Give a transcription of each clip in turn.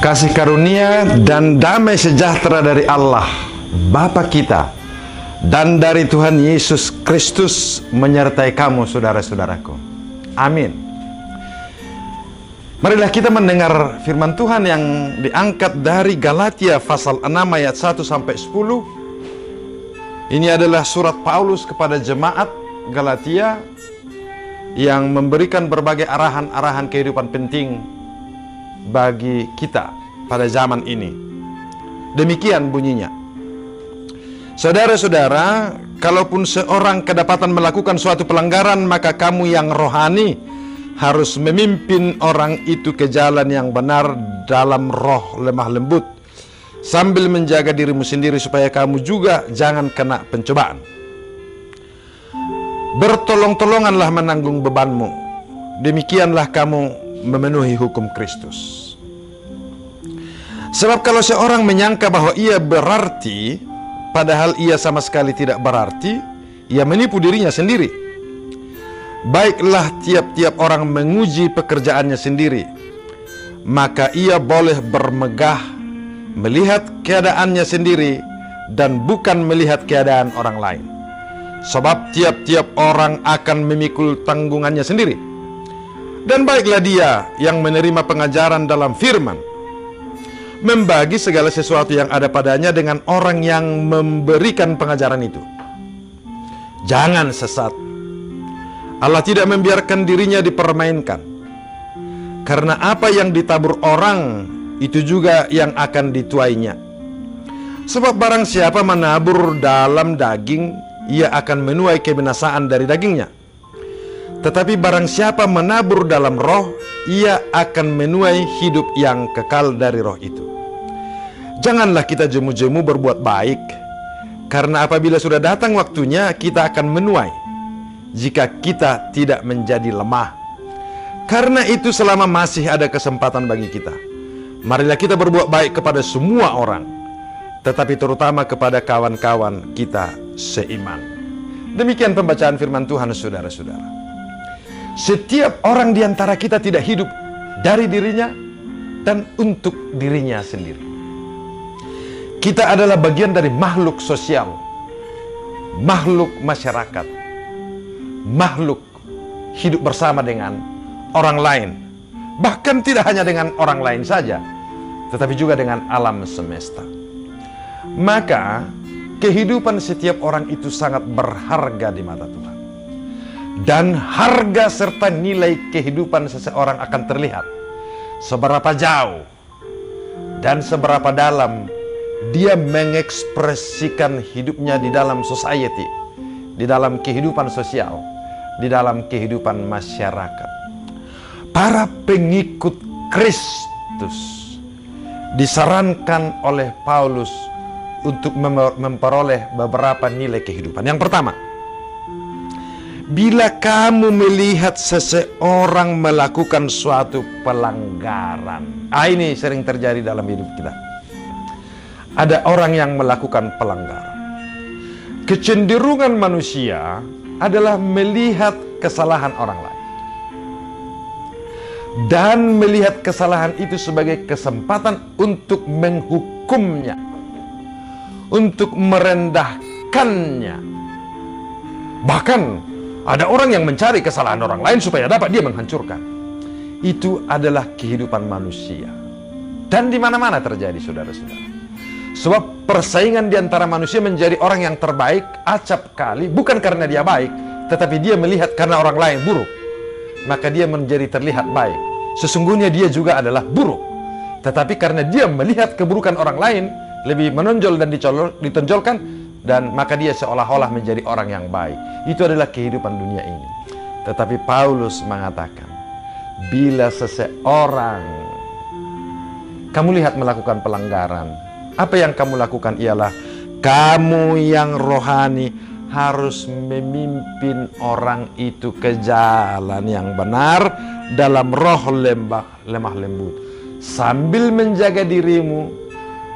Kasih karunia dan damai sejahtera dari Allah Bapa kita dan dari Tuhan Yesus Kristus menyertai kamu, saudara-saudaraku. Amin. Marilah kita mendengar firman Tuhan yang diangkat dari Galatia pasal 6 ayat 1 sampai 10. Ini adalah surat Paulus kepada jemaat Galatia yang memberikan berbagai arahan-arahan kehidupan penting bagi kita pada zaman ini. Demikian bunyinya. Saudara-saudara, kalaupun seorang kedapatan melakukan suatu pelanggaran, maka kamu yang rohani harus memimpin orang itu ke jalan yang benar dalam roh lemah lembut, sambil menjaga dirimu sendiri supaya kamu juga jangan kena pencobaan. Bertolong-tolonganlah menanggung bebanmu, demikianlah kamu memenuhi hukum Kristus. Sebab kalau seorang menyangka bahwa ia berarti, padahal ia sama sekali tidak berarti, ia menipu dirinya sendiri. Baiklah tiap-tiap orang menguji pekerjaannya sendiri, maka ia boleh bermegah melihat keadaannya sendiri dan bukan melihat keadaan orang lain. Sebab tiap-tiap orang akan memikul tanggungannya sendiri. Dan baiklah dia yang menerima pengajaran dalam firman, membagi segala sesuatu yang ada padanya dengan orang yang memberikan pengajaran itu. Jangan sesat. Allah tidak membiarkan dirinya dipermainkan. Karena apa yang ditabur orang, itu juga yang akan dituainya. Sebab barang siapa menabur dalam daging, ia akan menuai kebinasaan dari dagingnya. Tetapi barang siapa menabur dalam roh, ia akan menuai hidup yang kekal dari roh itu. Janganlah kita jemu-jemu berbuat baik, karena apabila sudah datang waktunya, kita akan menuai, jika kita tidak menjadi lemah. Karena itu selama masih ada kesempatan bagi kita, marilah kita berbuat baik kepada semua orang, tetapi terutama kepada kawan-kawan kita seiman. Demikian pembacaan firman Tuhan, saudara-saudara. Setiap orang di antara kita tidak hidup dari dirinya dan untuk dirinya sendiri. Kita adalah bagian dari makhluk sosial, makhluk masyarakat, makhluk hidup bersama dengan orang lain. Bahkan tidak hanya dengan orang lain saja, tetapi juga dengan alam semesta. Maka kehidupan setiap orang itu sangat berharga di mata Tuhan. Dan harga serta nilai kehidupan seseorang akan terlihat seberapa jauh dan seberapa dalam dia mengekspresikan hidupnya di dalam society, di dalam kehidupan sosial, di dalam kehidupan masyarakat. Para pengikut Kristus disarankan oleh Paulus untuk memperoleh beberapa nilai kehidupan. Yang pertama, bila kamu melihat seseorang melakukan suatu pelanggaran. Ini sering terjadi dalam hidup kita. Ada orang yang melakukan pelanggaran. Kecenderungan manusia adalah melihat kesalahan orang lain dan melihat kesalahan itu sebagai kesempatan untuk menghukumnya, untuk merendahkannya. Bahkan ada orang yang mencari kesalahan orang lain supaya dapat dia menghancurkan. Itu adalah kehidupan manusia. Dan di mana-mana terjadi, saudara-saudara. Sebab persaingan di antara manusia menjadi orang yang terbaik acap kali, bukan karena dia baik, tetapi dia melihat karena orang lain buruk, maka dia menjadi terlihat baik. Sesungguhnya dia juga adalah buruk, tetapi karena dia melihat keburukan orang lain lebih menonjol dan ditonjolkan, dan maka dia seolah-olah menjadi orang yang baik. Itu adalah kehidupan dunia ini. Tetapi Paulus mengatakan, bila seseorang kamu lihat melakukan pelanggaran, apa yang kamu lakukan ialah kamu yang rohani harus memimpin orang itu ke jalan yang benar dalam roh lemah lembut, sambil menjaga dirimu,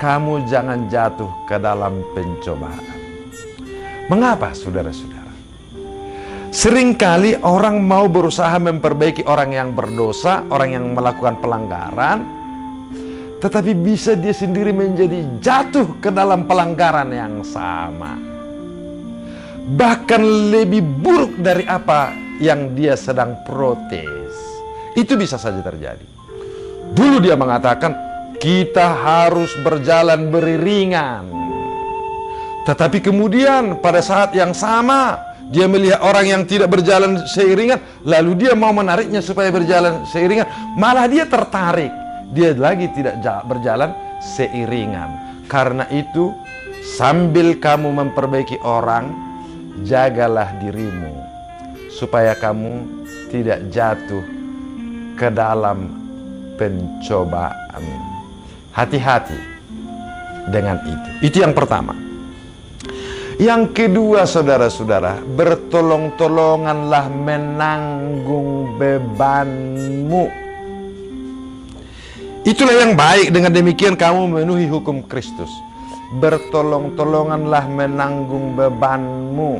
kamu jangan jatuh ke dalam pencobaan. Mengapa, saudara-saudara? Seringkali orang mau berusaha memperbaiki orang yang berdosa, orang yang melakukan pelanggaran, tetapi bisa dia sendiri menjadi jatuh ke dalam pelanggaran yang sama, bahkan lebih buruk dari apa yang dia sedang protes. Itu bisa saja terjadi. Dulu dia mengatakan kita harus berjalan beriringan, tetapi kemudian pada saat yang sama dia melihat orang yang tidak berjalan seiringan, lalu dia mau menariknya supaya berjalan seiringan, malah dia tertarik, dia lagi tidak berjalan seiringan. Karena itu, sambil kamu memperbaiki orang, jagalah dirimu supaya kamu tidak jatuh ke dalam pencobaan. Hati-hati dengan itu. Itu yang pertama. Yang kedua, saudara-saudara, bertolong-tolonganlah menanggung bebanmu. Itulah yang baik, dengan demikian kamu memenuhi hukum Kristus. Bertolong-tolonganlah menanggung bebanmu.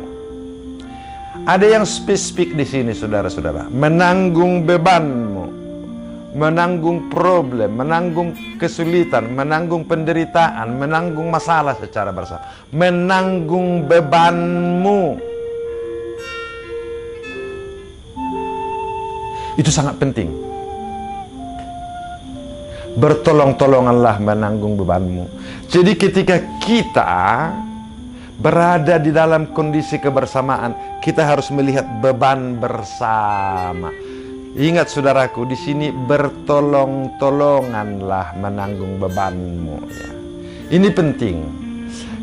Ada yang spesifik di sini, saudara-saudara. Menanggung bebanmu, menanggung problem, menanggung kesulitan, menanggung penderitaan, menanggung masalah secara bersama, menanggung bebanmu. Itu sangat penting. Bertolong-tolonganlah menanggung bebanmu. Jadi ketika kita berada di dalam kondisi kebersamaan, kita harus melihat beban bersama. Ingat saudaraku, di sini bertolong-tolonganlah menanggung bebanmu. Ya. Ini penting.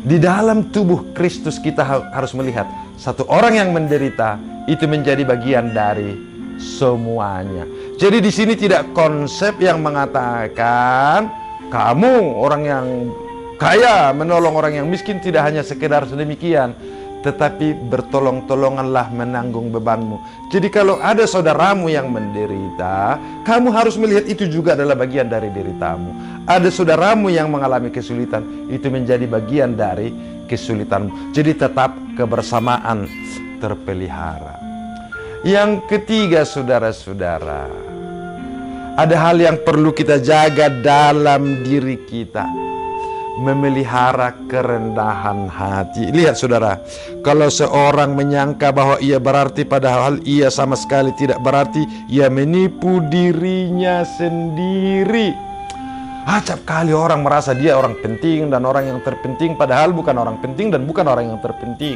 Di dalam tubuh Kristus kita harus melihat satu orang yang menderita itu menjadi bagian dari semuanya. Jadi di sini tidak konsep yang mengatakan kamu orang yang kaya menolong orang yang miskin, tidak hanya sekedar sedemikian. Tetapi bertolong-tolonganlah menanggung bebanmu. Jadi kalau ada saudaramu yang menderita, kamu harus melihat itu juga adalah bagian dari deritamu. Ada saudaramu yang mengalami kesulitan, itu menjadi bagian dari kesulitanmu. Jadi tetap kebersamaan terpelihara. Yang ketiga, saudara-saudara, ada hal yang perlu kita jaga dalam diri kita. Memelihara kerendahan hati. Lihat saudara, kalau seorang menyangka bahwa ia berarti padahal ia sama sekali tidak berarti, ia menipu dirinya sendiri. Acap kali orang merasa dia orang penting dan orang yang terpenting, padahal bukan orang penting dan bukan orang yang terpenting.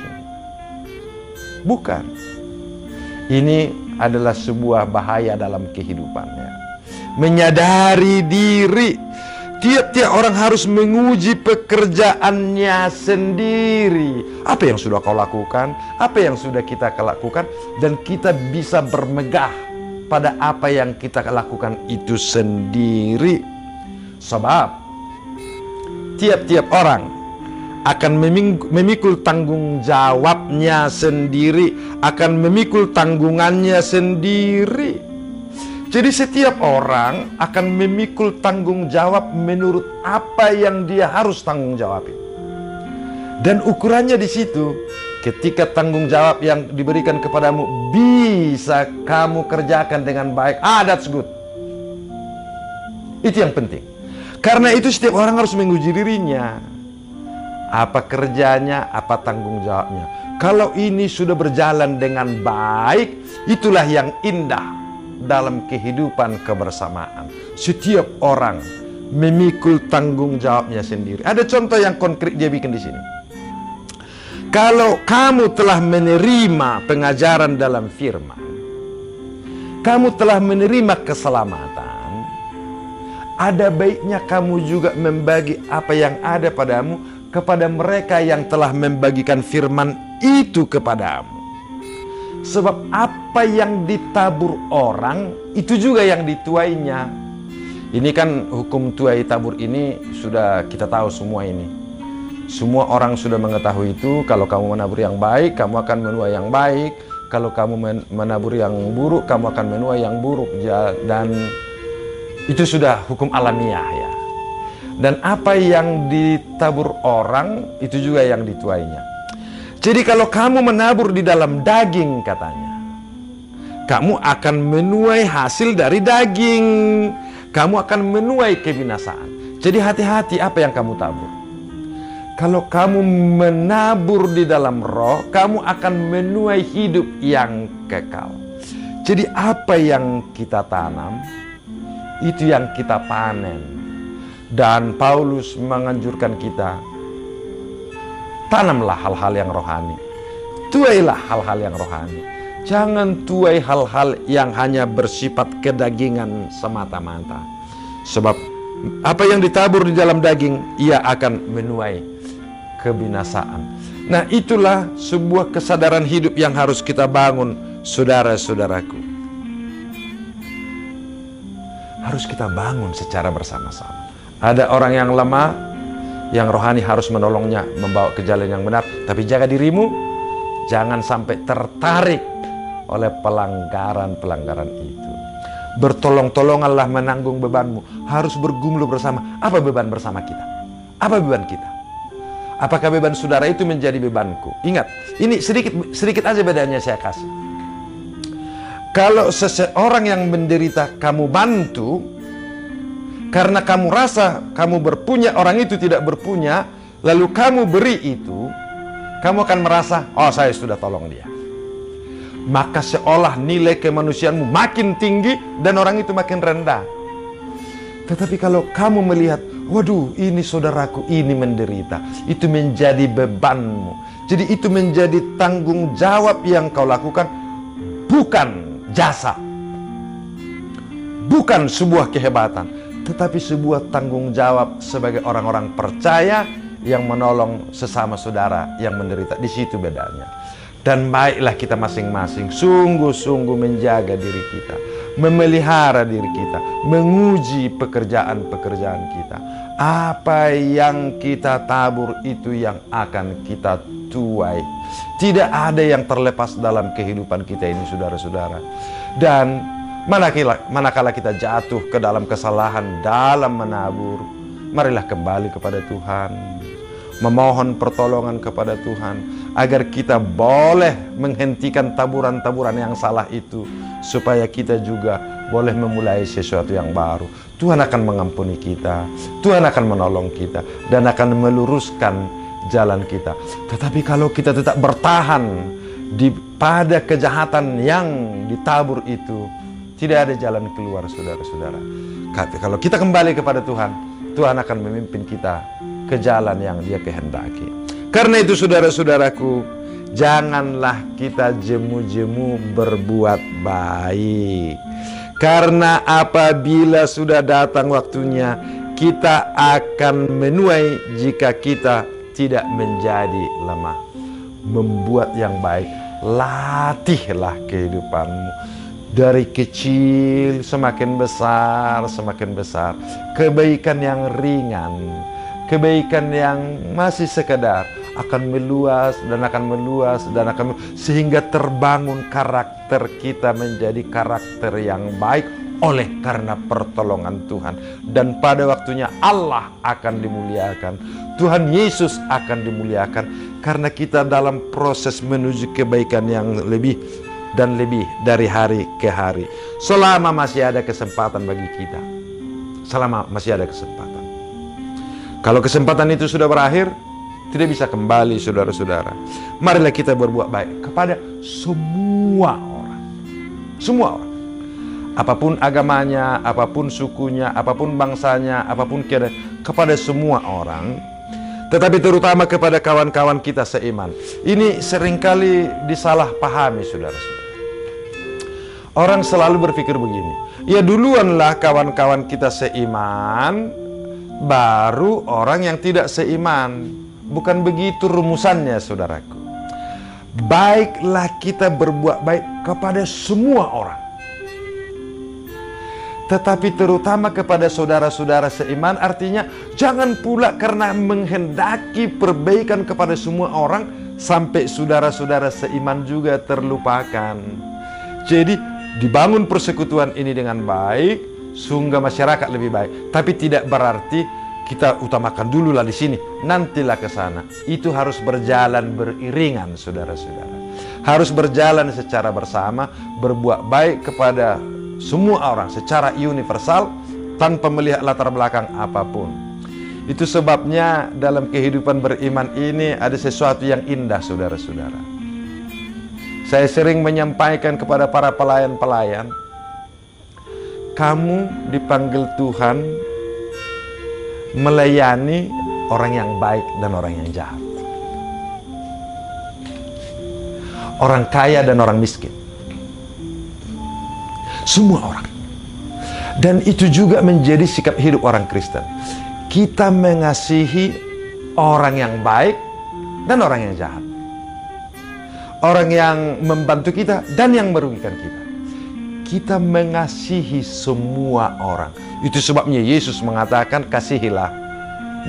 Bukan. Ini adalah sebuah bahaya dalam kehidupannya. Menyadari diri. Tiap-tiap orang harus menguji pekerjaannya sendiri. Apa yang sudah kau lakukan, apa yang sudah kita lakukan, dan kita bisa bermegah pada apa yang kita lakukan itu sendiri. Sebab tiap-tiap orang akan memikul tanggung jawabnya sendiri, akan memikul tanggungannya sendiri. Jadi setiap orang akan memikul tanggung jawab menurut apa yang dia harus tanggung jawabin. Dan ukurannya di situ, ketika tanggung jawab yang diberikan kepadamu bisa kamu kerjakan dengan baik, that's good. Itu yang penting. Karena itu setiap orang harus menguji dirinya. Apa kerjanya, apa tanggung jawabnya. Kalau ini sudah berjalan dengan baik, itulah yang indah dalam kehidupan kebersamaan. Setiap orang memikul tanggung jawabnya sendiri. Ada contoh yang konkret dia bikin di sini. Kalau kamu telah menerima pengajaran dalam firman, kamu telah menerima keselamatan, ada baiknya kamu juga membagi apa yang ada padamu kepada mereka yang telah membagikan firman itu kepadamu. Sebab apa yang ditabur orang, itu juga yang dituainya. Ini kan hukum tuai tabur ini sudah kita tahu semua ini. Semua orang sudah mengetahui itu. Kalau kamu menabur yang baik, kamu akan menuai yang baik. Kalau kamu menabur yang buruk, kamu akan menuai yang buruk. Dan itu sudah hukum alamiah ya. Dan apa yang ditabur orang, itu juga yang dituainya. Jadi kalau kamu menabur di dalam daging katanya, kamu akan menuai hasil dari daging. Kamu akan menuai kebinasaan. Jadi hati-hati apa yang kamu tabur. Kalau kamu menabur di dalam roh, kamu akan menuai hidup yang kekal. Jadi apa yang kita tanam, itu yang kita panen. Dan Paulus menganjurkan kita, tanamlah hal-hal yang rohani. Tuailah hal-hal yang rohani. Jangan tuai hal-hal yang hanya bersifat kedagingan semata-mata. Sebab apa yang ditabur di dalam daging, ia akan menuai kebinasaan. Nah, itulah sebuah kesadaran hidup yang harus kita bangun, saudara-saudaraku. Harus kita bangun secara bersama-sama. Ada orang yang lemah, yang rohani harus menolongnya, membawa ke jalan yang benar. Tapi jaga dirimu, jangan sampai tertarik oleh pelanggaran-pelanggaran itu. Bertolong-tolonganlah menanggung bebanmu. Harus bergumul bersama. Apa beban bersama kita? Apa beban kita? Apakah beban saudara itu menjadi bebanku? Ingat, ini sedikit aja bedanya saya kasih. Kalau seseorang yang menderita kamu bantu, karena kamu rasa kamu berpunya, orang itu tidak berpunya, lalu kamu beri itu, kamu akan merasa, oh saya sudah tolong dia. Maka seolah nilai kemanusiaanmu makin tinggi dan orang itu makin rendah. Tetapi kalau kamu melihat, waduh ini saudaraku ini menderita, itu menjadi bebanmu. Jadi itu menjadi tanggung jawab yang kau lakukan, bukan jasa, bukan sebuah kehebatan, tetapi sebuah tanggung jawab sebagai orang-orang percaya yang menolong sesama saudara yang menderita. Di situ bedanya. Dan baiklah kita masing-masing sungguh-sungguh menjaga diri kita, memelihara diri kita, menguji pekerjaan-pekerjaan kita. Apa yang kita tabur itu yang akan kita tuai. Tidak ada yang terlepas dalam kehidupan kita ini, saudara-saudara. Dan manakala kita jatuh ke dalam kesalahan dalam menabur, marilah kembali kepada Tuhan, memohon pertolongan kepada Tuhan, agar kita boleh menghentikan taburan-taburan yang salah itu, supaya kita juga boleh memulai sesuatu yang baru. Tuhan akan mengampuni kita, Tuhan akan menolong kita, dan akan meluruskan jalan kita. Tetapi kalau kita tetap bertahan pada kejahatan yang ditabur itu, tidak ada jalan keluar, saudara-saudara. Kalau kita kembali kepada Tuhan, Tuhan akan memimpin kita ke jalan yang Dia kehendaki. Karena itu, saudara-saudaraku, janganlah kita jemu-jemu berbuat baik. Karena apabila sudah datang waktunya, kita akan menuai jika kita tidak menjadi lemah. Membuat yang baik, latihlah kehidupanmu. Dari kecil semakin besar, semakin besar. Kebaikan yang ringan, kebaikan yang masih sekedar, akan meluas dan akan meluas dan akan sehingga terbangun karakter kita menjadi karakter yang baik oleh karena pertolongan Tuhan. Dan pada waktunya Allah akan dimuliakan, Tuhan Yesus akan dimuliakan, karena kita dalam proses menuju kebaikan yang lebih dan lebih dari hari ke hari. Selama masih ada kesempatan bagi kita, selama masih ada kesempatan. Kalau kesempatan itu sudah berakhir, tidak bisa kembali, saudara-saudara. Marilah kita berbuat baik kepada semua orang. Semua orang. Apapun agamanya, apapun sukunya, apapun bangsanya, apapun kepada semua orang. Tetapi terutama kepada kawan-kawan kita seiman. Ini seringkali disalahpahami, saudara-saudara. Orang selalu berpikir begini, ya duluanlah kawan-kawan kita seiman, baru orang yang tidak seiman. Bukan begitu rumusannya, saudaraku. Baiklah kita berbuat baik kepada semua orang, tetapi terutama kepada saudara-saudara seiman. Artinya jangan pula karena menghendaki perbaikan kepada semua orang, sampai saudara-saudara seiman juga terlupakan. Jadi dibangun persekutuan ini dengan baik, sehingga masyarakat lebih baik. Tapi tidak berarti kita utamakan dululah di sini, nantilah ke sana. Itu harus berjalan beriringan, saudara-saudara. Harus berjalan secara bersama, berbuat baik kepada semua orang secara universal, tanpa melihat latar belakang apapun. Itu sebabnya dalam kehidupan beriman ini ada sesuatu yang indah, saudara-saudara. Saya sering menyampaikan kepada para pelayan-pelayan, kamu dipanggil Tuhan melayani orang yang baik dan orang yang jahat, orang kaya dan orang miskin, semua orang. Dan itu juga menjadi sikap hidup orang Kristen. Kita mengasihi orang yang baik dan orang yang jahat, orang yang membantu kita dan yang merugikan kita. Kita mengasihi semua orang. Itu sebabnya Yesus mengatakan, kasihilah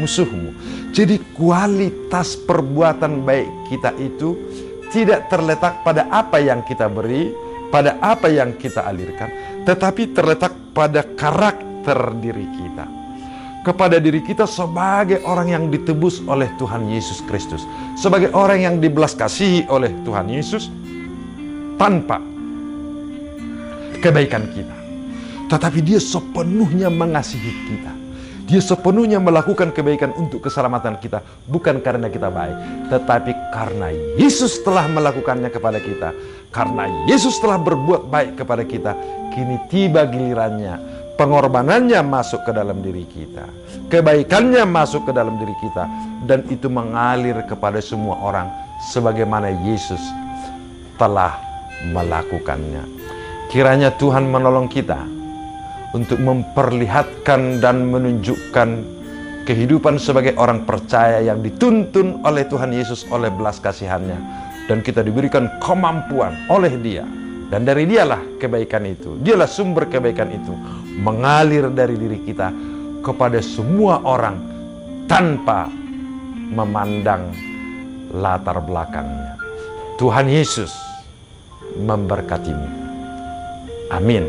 musuhmu. Jadi kualitas perbuatan baik kita itu tidak terletak pada apa yang kita beri, pada apa yang kita alirkan, tetapi terletak pada karakter diri kita, kepada diri kita sebagai orang yang ditebus oleh Tuhan Yesus Kristus, sebagai orang yang dibelas kasihi oleh Tuhan Yesus tanpa kebaikan kita. Tetapi dia sepenuhnya mengasihi kita. Dia sepenuhnya melakukan kebaikan untuk keselamatan kita, bukan karena kita baik, tetapi karena Yesus telah melakukannya kepada kita. Karena Yesus telah berbuat baik kepada kita, kini tiba gilirannya pengorbanannya masuk ke dalam diri kita, kebaikannya masuk ke dalam diri kita, dan itu mengalir kepada semua orang sebagaimana Yesus telah melakukannya. Kiranya Tuhan menolong kita untuk memperlihatkan dan menunjukkan kehidupan sebagai orang percaya yang dituntun oleh Tuhan Yesus oleh belas kasihannya, dan kita diberikan kemampuan oleh Dia. Dan dari Dialah kebaikan itu, Dialah sumber kebaikan itu, mengalir dari diri kita kepada semua orang tanpa memandang latar belakangnya. Tuhan Yesus memberkatimu. Amin.